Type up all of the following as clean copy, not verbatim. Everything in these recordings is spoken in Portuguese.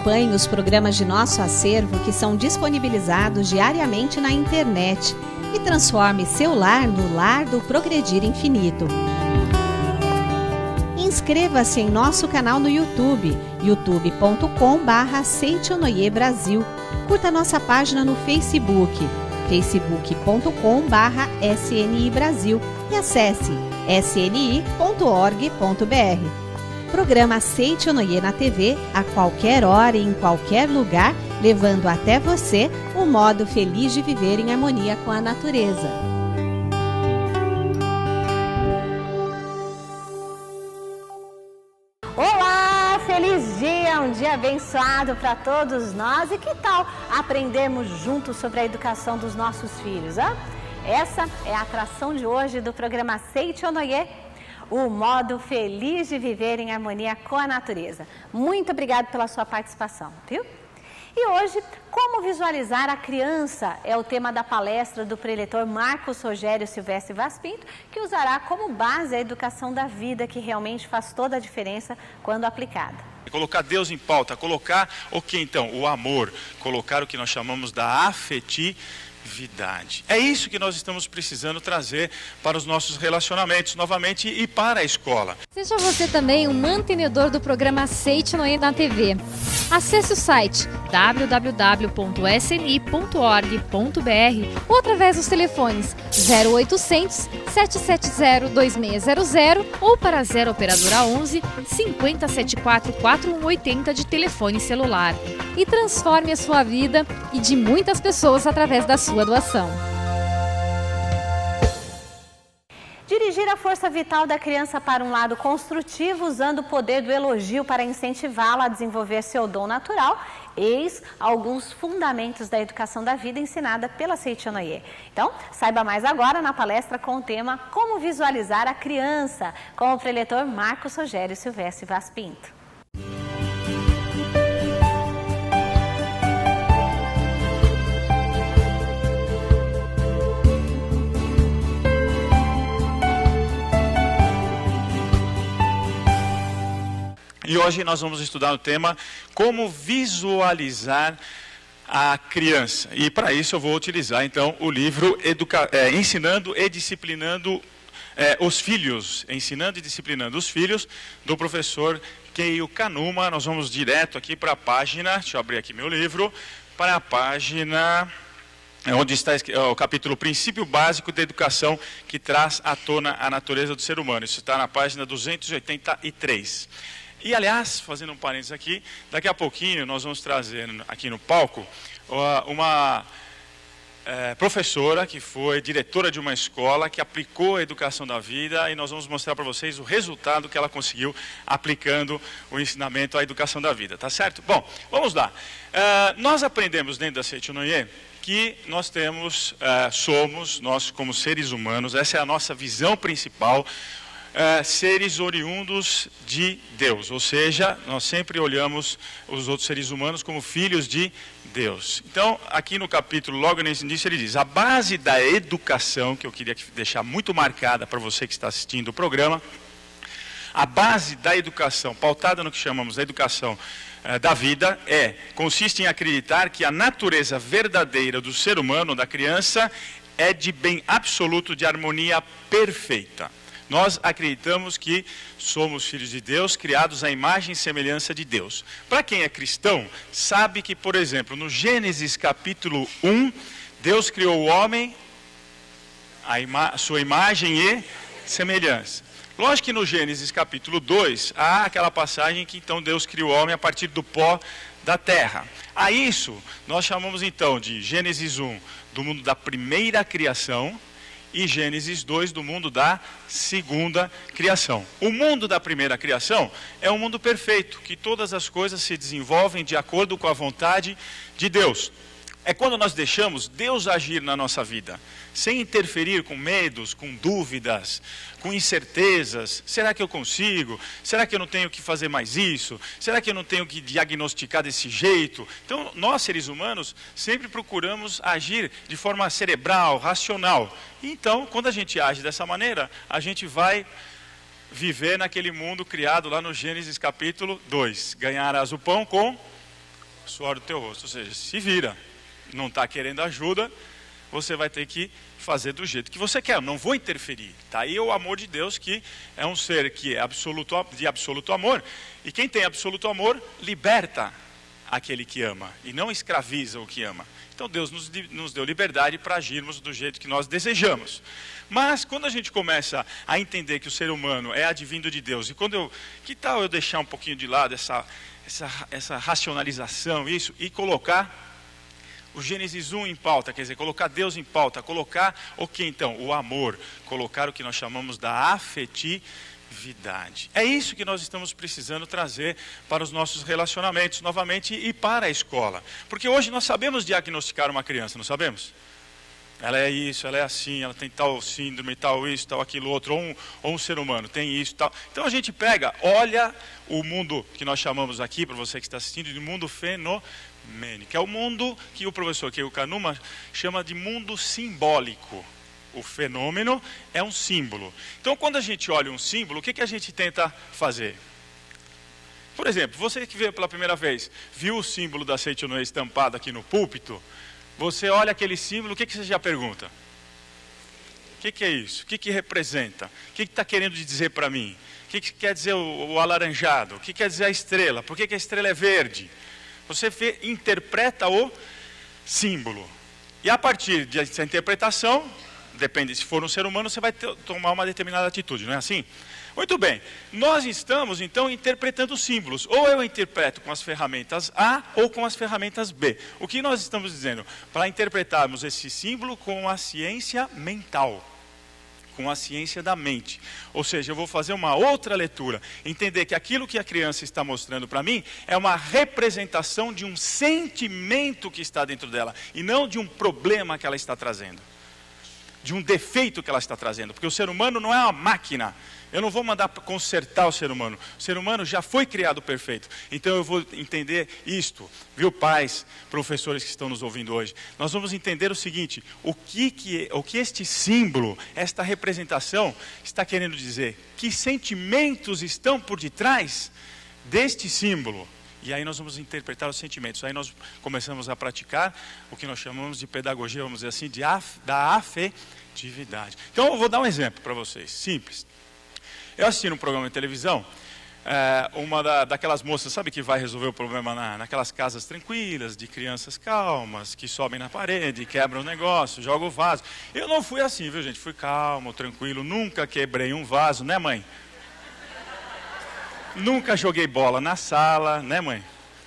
Acompanhe os programas de nosso acervo que são disponibilizados diariamente na internet e transforme seu lar no lar do Progredir Infinito. Inscreva-se em nosso canal no YouTube, youtube.com/Seitonoi Brasil. Curta nossa página no Facebook, facebook.com/SNI Brasil e acesse sni.org.br. Programa Seitonoi na TV, a qualquer hora e em qualquer lugar, levando até você o modo feliz de viver em harmonia com a natureza. Olá, feliz dia, um dia abençoado para todos nós. E que tal aprendermos juntos sobre a educação dos nossos filhos? Hein? Essa é a atração de hoje do programa Seitonoi, o modo feliz de viver em harmonia com a natureza. Muito obrigado pela sua participação, viu? E hoje, como visualizar a criança é o tema da palestra do preletor Marcos Rogério Silvestre Vaz Pinto, que usará como base a educação da vida, que realmente faz toda a diferença quando aplicada. Colocar Deus em pauta, colocar o que então? O amor, colocar o que nós chamamos da afetividade. É isso que nós estamos precisando trazer para os nossos relacionamentos novamente e para a escola. Seja você também um mantenedor do programa Seitonoi na TV. Acesse o site www.sni.org.br ou através dos telefones 0800 770 2600 ou para 0 operadora 11 5074 4180 de telefone celular. E transforme a sua vida e de muitas pessoas através da sua doação. Dirigir a força vital da criança para um lado construtivo, usando o poder do elogio para incentivá-la a desenvolver seu dom natural, eis alguns fundamentos da educação da vida ensinada pela Seitonoi. Então, saiba mais agora na palestra com o tema Como Visualizar a Criança, com o preletor Marcos Rogério Silvestre Vaz Pinto. E hoje nós vamos estudar o tema Como Visualizar a Criança. E para isso eu vou utilizar então o livro Ensinando e Disciplinando os Filhos. Ensinando e Disciplinando os Filhos, do professor Keio Kanuma. Nós vamos direto aqui para a página, deixa eu abrir aqui meu livro, para a página onde está o capítulo Princípio Básico da Educação, que traz à tona a natureza do ser humano. Isso está na página 283. E, aliás, fazendo um parênteses aqui, daqui a pouquinho nós vamos trazer aqui no palco uma professora que foi diretora de uma escola que aplicou a educação da vida, e nós vamos mostrar para vocês o resultado que ela conseguiu aplicando o ensinamento à educação da vida, tá certo? Bom, vamos lá. Nós aprendemos dentro da Seitonoi que nós nós como seres humanos, essa é a nossa visão principal, seres oriundos de Deus, ou seja, nós sempre olhamos os outros seres humanos como filhos de Deus. Então, aqui no capítulo, logo nesse início, ele diz: a base da educação, que eu queria deixar muito marcada para você que está assistindo o programa, a base da educação, pautada no que chamamos de educação da vida, consiste em acreditar que a natureza verdadeira do ser humano, da criança, é de bem absoluto, de harmonia perfeita. Nós acreditamos que somos filhos de Deus, criados à imagem e semelhança de Deus. Para quem é cristão, sabe que, por exemplo, no Gênesis capítulo 1, Deus criou o homem à sua imagem e semelhança. Lógico que no Gênesis capítulo 2, há aquela passagem que então Deus criou o homem a partir do pó da terra. A isso, nós chamamos então de Gênesis 1, do mundo da primeira criação, e Gênesis 2 do mundo da segunda criação. O mundo da primeira criação é um mundo perfeito, que todas as coisas se desenvolvem de acordo com a vontade de Deus. É quando nós deixamos Deus agir na nossa vida, sem interferir com medos, com dúvidas, com incertezas. Será que eu consigo? Será que eu não tenho que fazer mais isso? Será que eu não tenho que diagnosticar desse jeito? Então, nós seres humanos sempre procuramos agir de forma cerebral, racional. Então, quando a gente age dessa maneira, a gente vai viver naquele mundo criado lá no Gênesis capítulo 2. Ganharás o pão com suor do teu rosto. Ou seja, se vira. Não está querendo ajuda, você vai ter que fazer do jeito que você quer. Eu não vou interferir. Está aí o amor de Deus, que é um ser que é de absoluto amor. E quem tem absoluto amor, liberta aquele que ama. E não escraviza o que ama. Então Deus nos deu liberdade para agirmos do jeito que nós desejamos. Mas quando a gente começa a entender que o ser humano é advindo de Deus, e que tal eu deixar um pouquinho de lado essa racionalização, isso, e colocar o Gênesis 1 em pauta, quer dizer, colocar Deus em pauta, colocar o que então? O amor, colocar o que nós chamamos da afetividade. É isso que nós estamos precisando trazer para os nossos relacionamentos novamente e para a escola. Porque hoje nós sabemos diagnosticar uma criança, não sabemos? Ela é isso, ela é assim, ela tem tal síndrome, tal isso, tal aquilo outro, ou um ser humano tem isso, tal. Então a gente olha o mundo que nós chamamos aqui, para você que está assistindo, de mundo fenomênico, que é o mundo que o professor Keio Kanuma chama de mundo simbólico. O fenômeno é um símbolo. Então quando a gente olha um símbolo, o que a gente tenta fazer? Por exemplo, você que veio pela primeira vez, viu o símbolo da Seichonoye estampado aqui no púlpito, você olha aquele símbolo, o que você já pergunta? O que é isso? O que representa? O que está querendo dizer para mim? O que quer dizer o alaranjado? O que quer dizer a estrela? Por que a estrela é verde? Você interpreta o símbolo. E a partir dessa interpretação, depende, se for um ser humano, você vai tomar uma determinada atitude, não é assim? Muito bem, nós estamos então interpretando símbolos. Ou eu interpreto com as ferramentas A ou com as ferramentas B. O que nós estamos dizendo? Para interpretarmos esse símbolo com a ciência mental, com a ciência da mente. Ou seja, eu vou fazer uma outra leitura, entender que aquilo que a criança está mostrando para mim é uma representação de um sentimento que está dentro dela, e não de um problema que ela está trazendo, de um defeito que ela está trazendo, porque o ser humano não é uma máquina. Eu não vou mandar consertar o ser humano. O ser humano já foi criado perfeito. Então eu vou entender isto. Viu, pais, professores que estão nos ouvindo hoje? Nós vamos entender o seguinte: o que este símbolo, esta representação está querendo dizer? Que sentimentos estão por detrás deste símbolo? E aí nós vamos interpretar os sentimentos. Aí nós começamos a praticar o que nós chamamos de pedagogia, vamos dizer assim, da afetividade. Então eu vou dar um exemplo para vocês, simples. Eu assisti num programa de televisão, uma daquelas moças, sabe, que vai resolver o problema naquelas casas tranquilas, de crianças calmas, que sobem na parede, quebram o negócio, jogam o vaso. Eu não fui assim, viu, gente? Fui calmo, tranquilo, nunca quebrei um vaso, né, mãe? Nunca joguei bola na sala, né, mãe?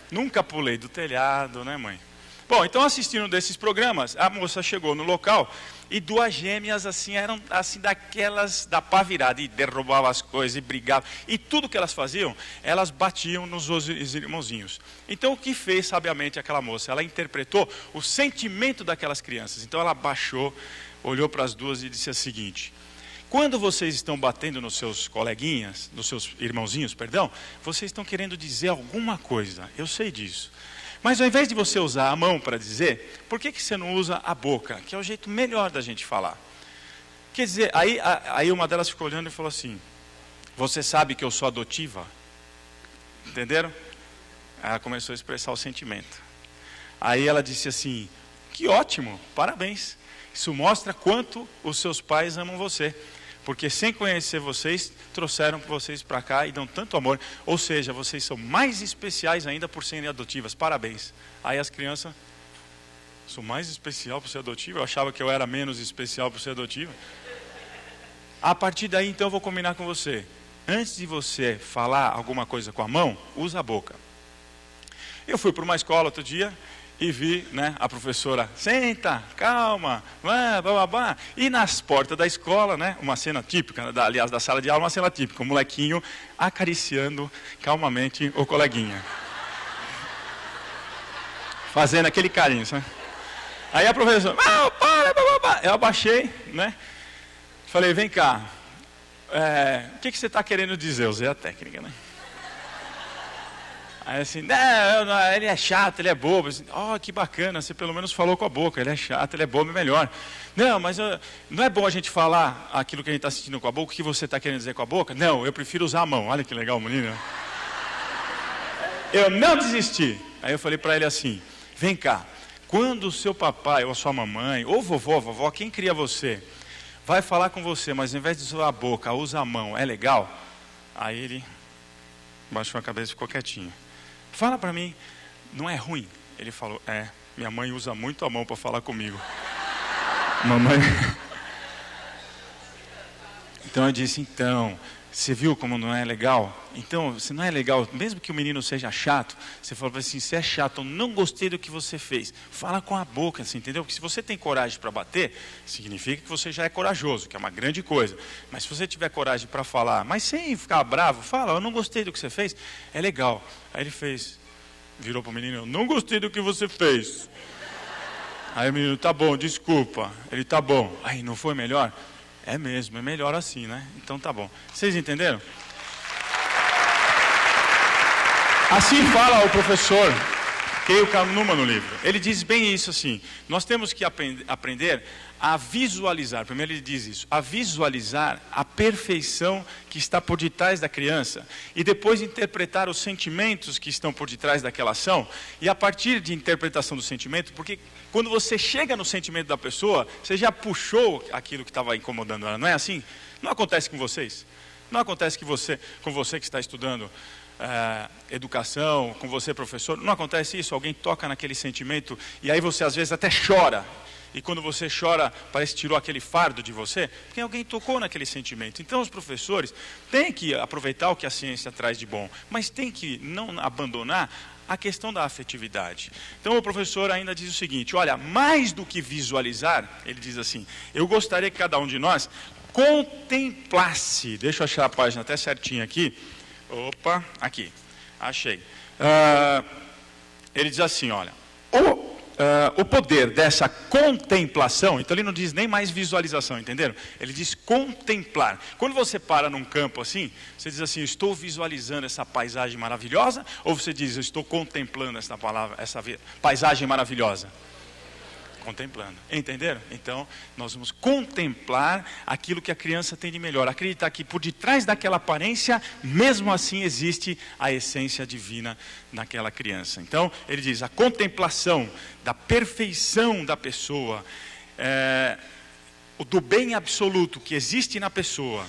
Nunca pulei do telhado, né, mãe? Bom, então assistindo desses programas, a moça chegou no local e duas gêmeas assim, eram assim daquelas da pá virada, e derrubavam as coisas e brigavam. E tudo que elas faziam, elas batiam nos irmãozinhos. Então o que fez sabiamente aquela moça? Ela interpretou o sentimento daquelas crianças. Então ela baixou, olhou para as duas e disse o seguinte: quando vocês estão batendo nos seus coleguinhas, nos seus irmãozinhos, perdão, vocês estão querendo dizer alguma coisa, eu sei disso. Mas ao invés de você usar a mão para dizer, por que você não usa a boca? Que é o jeito melhor da gente falar. Quer dizer, aí uma delas ficou olhando e falou assim: você sabe que eu sou adotiva? Entenderam? Ela começou a expressar o sentimento. Aí ela disse assim: que ótimo, parabéns. Isso mostra quanto os seus pais amam você. Porque sem conhecer vocês, trouxeram vocês para cá e dão tanto amor. Ou seja, vocês são mais especiais ainda por serem adotivas. Parabéns. Aí as crianças: sou mais especial por ser adotiva? Eu achava que eu era menos especial por ser adotiva. A partir daí, então, eu vou combinar com você. Antes de você falar alguma coisa com a mão, usa a boca. Eu fui para uma escola outro dia e vi, né, a professora: senta, calma, blá. E nas portas da escola, né, uma cena típica, aliás, da sala de aula, uma cena típica, um molequinho acariciando calmamente o coleguinha, fazendo aquele carinho, sabe? Aí a professora: para. Eu abaixei, né, falei: vem cá, o que você está querendo dizer? Eu usei a técnica, né? Aí assim: não, ele é chato, ele é bobo. Assim, que bacana, você pelo menos falou com a boca. Ele é chato, ele é bobo, é melhor. Não, mas não é bom a gente falar aquilo que a gente está sentindo com a boca, o que você está querendo dizer com a boca? Não, eu prefiro usar a mão. Olha que legal, menina. eu não desisti. Aí eu falei para ele assim, vem cá, quando o seu papai ou a sua mamãe, ou vovó, quem cria você, vai falar com você, mas ao invés de usar a boca, usa a mão, é legal? Aí ele baixou a cabeça e ficou quietinho. Fala para mim, não é ruim? Ele falou, minha mãe usa muito a mão para falar comigo. Mamãe... Então eu disse, então, você viu como não é legal? Então, se não é legal, mesmo que o menino seja chato, você fala assim, você é chato, eu não gostei do que você fez. Fala com a boca, assim, entendeu? Porque se você tem coragem para bater, significa que você já é corajoso, que é uma grande coisa. Mas se você tiver coragem para falar, mas sem ficar bravo, fala, eu não gostei do que você fez, é legal. Aí ele fez, virou para o menino, eu não gostei do que você fez. Aí o menino, tá bom, desculpa. Ele, tá bom. Aí, não foi melhor? É mesmo, é melhor assim, né? Então tá bom. Vocês entenderam? Assim fala o professor Keio Kanuma no livro. Ele diz bem isso assim, nós temos que aprender a visualizar, primeiro ele diz isso, a visualizar a perfeição que está por detrás da criança e depois interpretar os sentimentos que estão por detrás daquela ação e a partir de interpretação do sentimento, porque quando você chega no sentimento da pessoa, você já puxou aquilo que estava incomodando ela, não é assim? Não acontece com vocês? Não acontece com você que está estudando educação, com você professor, não acontece isso? Alguém toca naquele sentimento e aí você às vezes até chora. E quando você chora, parece que tirou aquele fardo de você, porque alguém tocou naquele sentimento. Então os professores têm que aproveitar o que a ciência traz de bom, mas têm que não abandonar a questão da afetividade. Então o professor ainda diz o seguinte, olha, mais do que visualizar, ele diz assim, eu gostaria que cada um de nós contemplasse, deixa eu achar a página até certinha aqui, opa, aqui, achei. Ele diz assim, olha, o poder dessa contemplação, então ele não diz nem mais visualização, entenderam? Ele diz contemplar. Quando você para num campo assim, você diz assim, eu estou visualizando essa paisagem maravilhosa, ou você diz, eu estou contemplando essa paisagem maravilhosa? Contemplando, entenderam? Então, nós vamos contemplar aquilo que a criança tem de melhor, acreditar que por detrás daquela aparência, mesmo assim existe a essência divina naquela criança. Então, ele diz, a contemplação da perfeição da pessoa, do bem absoluto que existe na pessoa,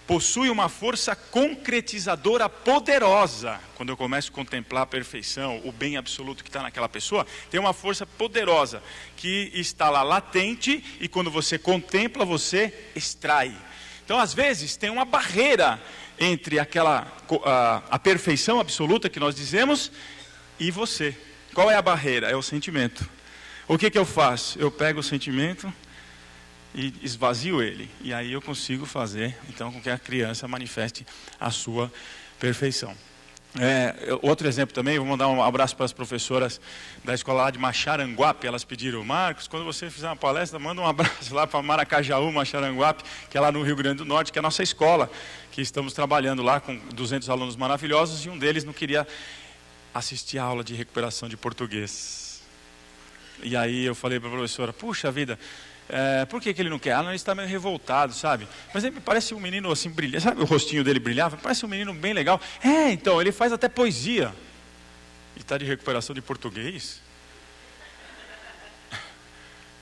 possui uma força concretizadora poderosa. Quando eu começo a contemplar a perfeição, o bem absoluto que está naquela pessoa, tem uma força poderosa que está lá latente e quando você contempla, você extrai. Então, às vezes, tem uma barreira entre a perfeição absoluta que nós dizemos e você. Qual é a barreira? É o sentimento. O que eu faço? Eu pego o sentimento e esvazio ele, e aí eu consigo fazer, então, com que a criança manifeste a sua perfeição. Outro exemplo também, vou mandar um abraço para as professoras da escola lá de Maxaranguape, elas pediram, Marcos, quando você fizer uma palestra, manda um abraço lá para Maracajaú, Maxaranguape, que é lá no Rio Grande do Norte, que é a nossa escola, que estamos trabalhando lá com 200 alunos maravilhosos, e um deles não queria assistir a aula de recuperação de português. E aí eu falei para a professora, puxa vida, por que ele não quer? Não, ele está meio revoltado, sabe? Mas ele me parece um menino assim, brilhante, sabe o rostinho dele brilhava? Parece um menino bem legal. Então, ele faz até poesia. E está de recuperação de português?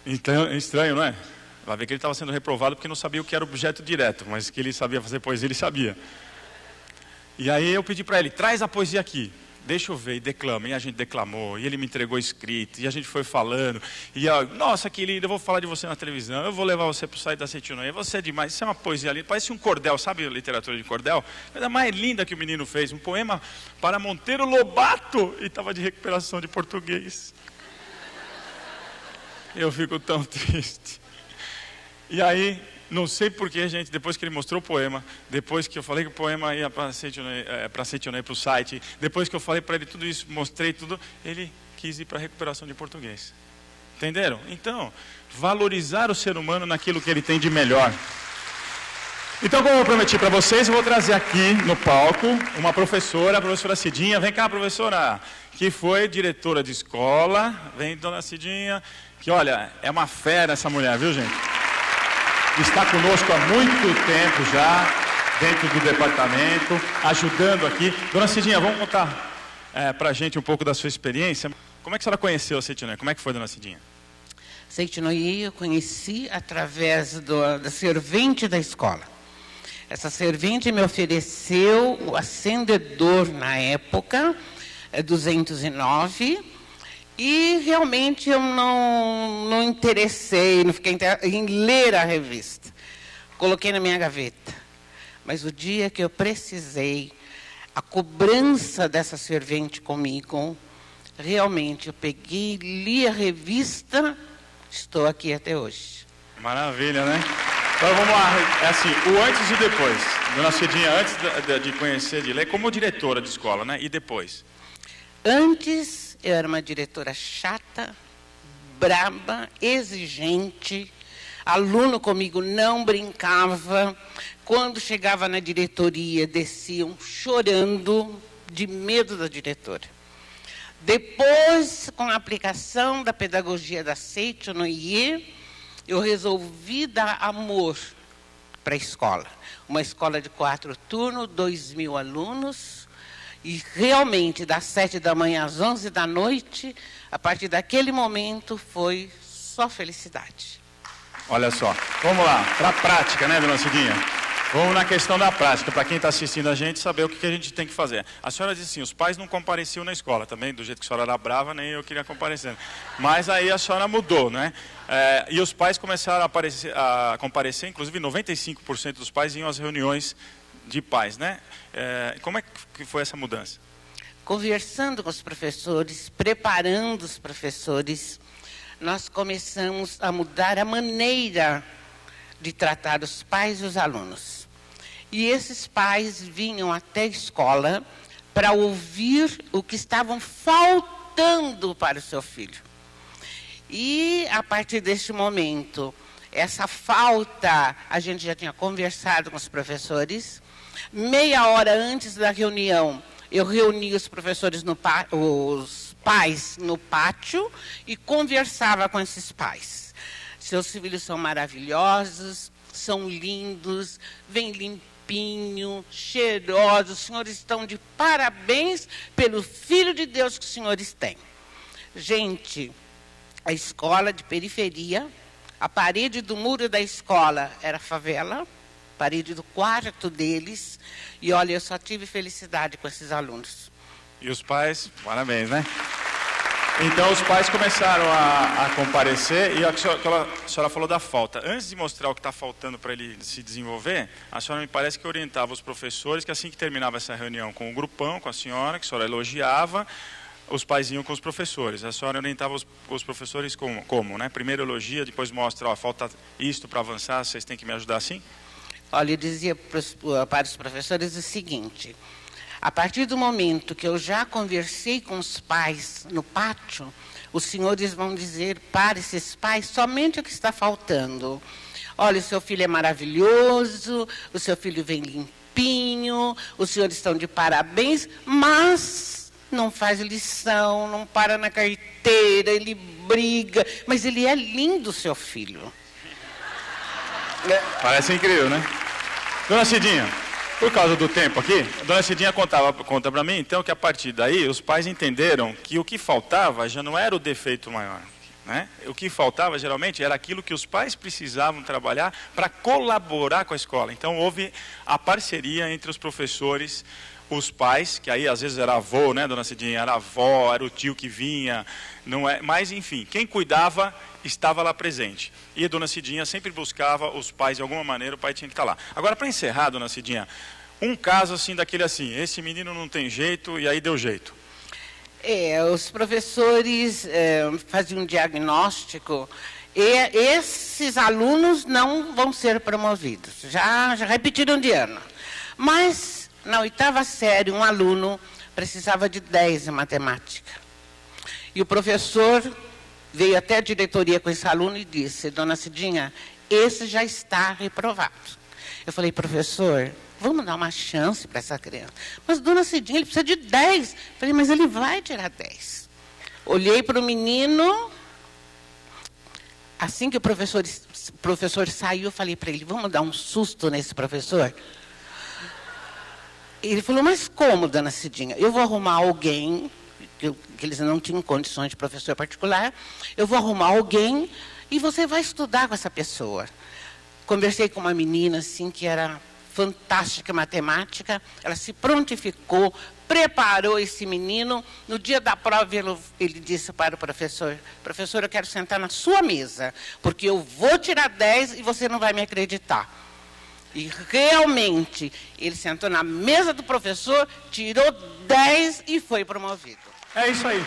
Então, é estranho, não é? Vai ver que ele estava sendo reprovado porque não sabia o que era objeto direto, mas que ele sabia fazer poesia, ele sabia. E aí eu pedi para ele, traz a poesia aqui. Deixa eu ver, e declama, e a gente declamou, e ele me entregou escrito, e a gente foi falando, e nossa, que lindo, eu vou falar de você na televisão, eu vou levar você para o site da Aceitonoia, você é demais, isso é uma poesia linda, parece um cordel, sabe a literatura de cordel? A coisa mais linda que o menino fez, um poema para Monteiro Lobato, e estava de recuperação de português. Eu fico tão triste. E aí, não sei porquê, gente, depois que ele mostrou o poema, depois que eu falei que o poema ia para Aceitonoia, para o site, depois que eu falei para ele tudo isso, mostrei tudo, ele quis ir para a recuperação de português. Entenderam? Então, valorizar o ser humano naquilo que ele tem de melhor. Então, como eu prometi para vocês, eu vou trazer aqui no palco uma professora, a professora Cidinha. Vem cá, professora, que foi diretora de escola. Vem, dona Cidinha, que olha, é uma fera essa mulher, viu, gente? Está conosco há muito tempo já, dentro do departamento, ajudando aqui. Dona Cidinha, vamos contar para a gente um pouco da sua experiência. Como é que a senhora conheceu a Seitinoye? Como é que foi, dona Cidinha? Seitinoye eu conheci através da servente da escola. Essa servente me ofereceu o acendedor na época, 209, e realmente eu não interessei, não fiquei em ler a revista. Coloquei na minha gaveta. Mas o dia que eu precisei, a cobrança dessa servente comigo, realmente eu peguei, li a revista, estou aqui até hoje. Maravilha, né? Então vamos lá, é assim, o antes e depois. Dona Cidinha, antes de conhecer, de ler, como diretora de escola, né? E depois? Antes, eu era uma diretora chata, braba, exigente. Aluno comigo não brincava. Quando chegava na diretoria, desciam chorando de medo da diretora. Depois, com a aplicação da pedagogia da Seitinoye, eu resolvi dar amor para a escola. Uma escola de 4 turnos, 2.000 alunos. E realmente, das 7 da manhã às 11 da noite, a partir daquele momento, foi só felicidade. Olha só, vamos lá, para a prática, né, dona Cidinha? Vamos na questão da prática, para quem está assistindo a gente saber o que a gente tem que fazer. A senhora disse assim, os pais não compareciam na escola também, do jeito que a senhora era brava, nem eu queria comparecer. Mas aí a senhora mudou, né? E os pais começaram a comparecer, inclusive 95% dos pais iam às reuniões de pais, né? Como é que foi essa mudança? Conversando com os professores, preparando os professores, nós começamos a mudar a maneira de tratar os pais e os alunos. E esses pais vinham até a escola para ouvir o que estavam faltando para o seu filho. E, a partir deste momento, essa falta, a gente já tinha conversado com os professores. Meia hora antes da reunião, eu reuni os professores, os pais no pátio e conversava com esses pais. Seus filhos são maravilhosos, são lindos, vêm limpinho, cheirosos. Os senhores estão de parabéns pelo Filho de Deus que os senhores têm. Gente, a escola de periferia, a parede do muro da escola era favela, parede do quarto deles. E olha, eu só tive felicidade com esses alunos. E os pais, parabéns, né? Então, os pais começaram a comparecer e a senhora falou da falta. Antes de mostrar o que está faltando para ele se desenvolver, a senhora me parece que orientava os professores que assim que terminava essa reunião com o grupão, com a senhora elogiava, os pais iam com os professores. A senhora orientava os professores como, né? Primeiro elogia, depois mostra, ó, falta isto para avançar, vocês têm que me ajudar assim? Olha, eu dizia para os professores o seguinte: a partir do momento que eu já conversei com os pais no pátio, os senhores vão dizer para esses pais somente o que está faltando. Olha, o seu filho é maravilhoso, o seu filho vem limpinho, os senhores estão de parabéns, mas não faz lição, não para na carteira, ele briga, mas ele é lindo, seu filho. Parece incrível, né? Dona Cidinha, por causa do tempo aqui, a dona Cidinha conta para mim, então, que a partir daí os pais entenderam que o que faltava já não era o defeito maior, né? O que faltava, geralmente, era aquilo que os pais precisavam trabalhar para colaborar com a escola. Então, houve a parceria entre os professores, os pais, que aí às vezes era avô, né, dona Cidinha? Era avó, era o tio que vinha, não é? Mas, enfim, quem cuidava estava lá presente. E a dona Cidinha sempre buscava os pais de alguma maneira, o pai tinha que estar lá. Agora, para encerrar, dona Cidinha, um caso assim, daquele assim, esse menino não tem jeito e aí deu jeito. Os professores faziam um diagnóstico e esses alunos não vão ser promovidos. Já repetiram de ano. Mas, na 8ª série, um aluno precisava de 10 em matemática. E o professor veio até a diretoria com esse aluno e disse: dona Cidinha, esse já está reprovado. Eu falei: professor, vamos dar uma chance para essa criança. Mas, dona Cidinha, ele precisa de 10. Eu falei: mas ele vai tirar 10. Olhei para o menino. Assim que o professor saiu, eu falei para ele: vamos dar um susto nesse professor? Ele falou, mas como, dona Cidinha? Eu vou arrumar alguém, que eles não tinham condições de professor particular, eu vou arrumar alguém e você vai estudar com essa pessoa. Conversei com uma menina, assim, que era fantástica em matemática, ela se prontificou, preparou esse menino. No dia da prova, ele disse para o professor, professor, eu quero sentar na sua mesa, porque eu vou tirar 10 e você não vai me acreditar. E realmente, ele sentou na mesa do professor, tirou 10 e foi promovido. É isso aí.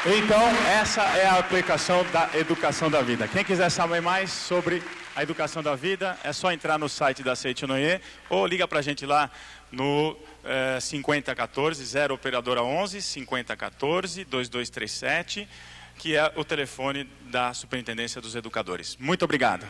Então, essa é a aplicação da educação da vida. Quem quiser saber mais sobre a educação da vida, é só entrar no site da Seitio Noye ou liga para a gente lá no 5014, 0 operadora 11, 5014, 2237, que é o telefone da Superintendência dos Educadores. Muito obrigado.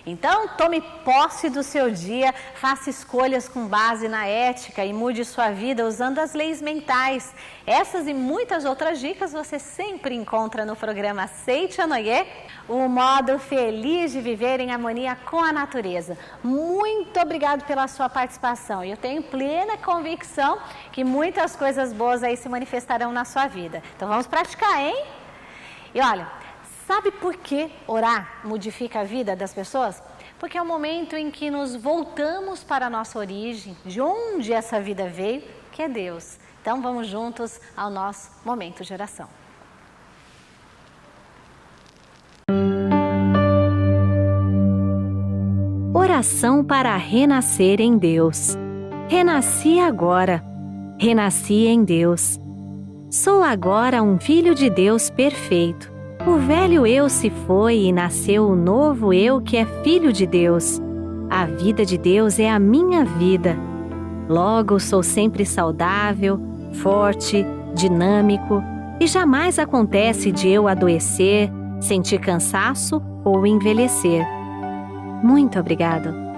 Então, tome posse do seu dia, faça escolhas com base na ética e mude sua vida usando as leis mentais. Essas e muitas outras dicas você sempre encontra no programa Seitio Noye, o modo feliz de viver em harmonia com a natureza. Muito obrigado pela sua participação. Eu tenho plena convicção que muitas coisas boas aí se manifestarão na sua vida. Então vamos praticar, hein? E olha, sabe por que orar modifica a vida das pessoas? Porque é o momento em que nos voltamos para a nossa origem, de onde essa vida veio, que é Deus. Então vamos juntos ao nosso momento de oração. Oração para renascer em Deus. Renasci agora. Renasci em Deus. Sou agora um filho de Deus perfeito. O velho eu se foi e nasceu o novo eu que é filho de Deus. A vida de Deus é a minha vida. Logo, sou sempre saudável, forte, dinâmico e jamais acontece de eu adoecer, sentir cansaço ou envelhecer. Muito obrigado.